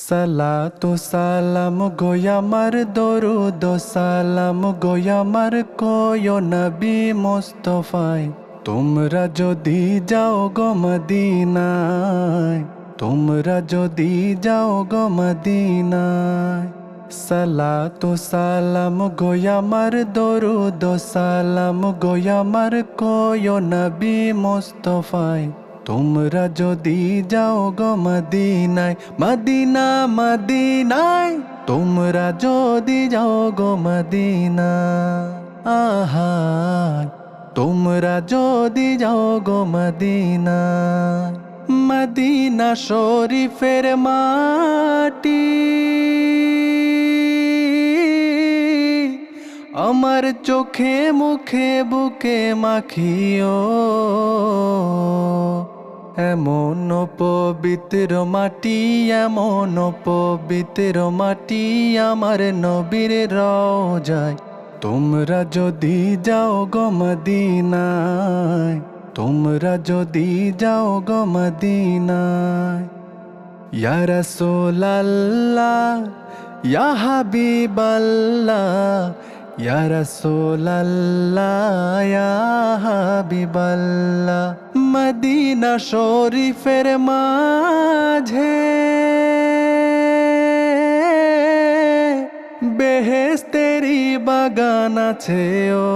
সালাতু সালাম গোয়ামার দরুদ সালাম গোয়ামার কোয় নবী মুস্তাফায়। তোমরা যদি যাও গো মদিনায়, তোমরা যদি যাও গো মদিনায়। সালাতু সালাম গোয়ামার দরুদ সালাম গোয়ামার কোয় নবী মুস্তাফায়। তোমরা যদি যাও গো মদিনায়, মদিনা মদিনায়, তোমরা যদি যাও গো মদিনা। আহা, তোমরা যদি যাও গো মদিনা। মদিনা শরীফের মাটি আমার চোখে মুখে বুকে মাখিও। এমন পবিত্র মাটি, এমন পবিত্র মাটি আমার নবীর রওজায়। তোমরা যদি যাও গো মদিনায়, তোমরা যদি যাও গো মদিনায়। ইয়া রাসূলাল্লাহ ইয়া হাবিবাল্লাহ, ইয়া রাসূলাল্লাহ ইয়া হাবিবাল্লাহ। মদিনা শরীফের মাঝে বেহেশতেরি বাগান আছে ও,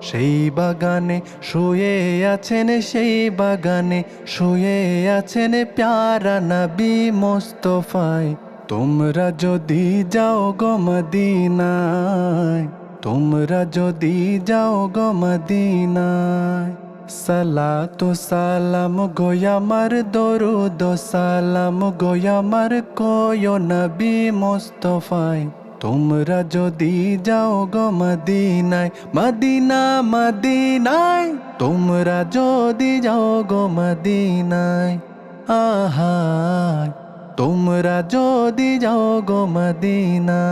সেই বাগানে শুয়ে আছেন, সেই বাগানে শুয়ে আছেন প্যারা নবী মুস্তাফায়। তোমরা যদি যাও গো মদিনায়, তোমরা যদি যাও গো মদিনায়। সালাতু সালাম গোয়ামার দরুদ সালাম গোয়ামার কোয় নবী মুস্তাফায়। তোমরা যদি যাও গো মদিনায়, মদিনা মদিনায়, তোমরা যদি যাও গো মদিনায়। আহা, তোমরা যদি যাও গো মদিনা।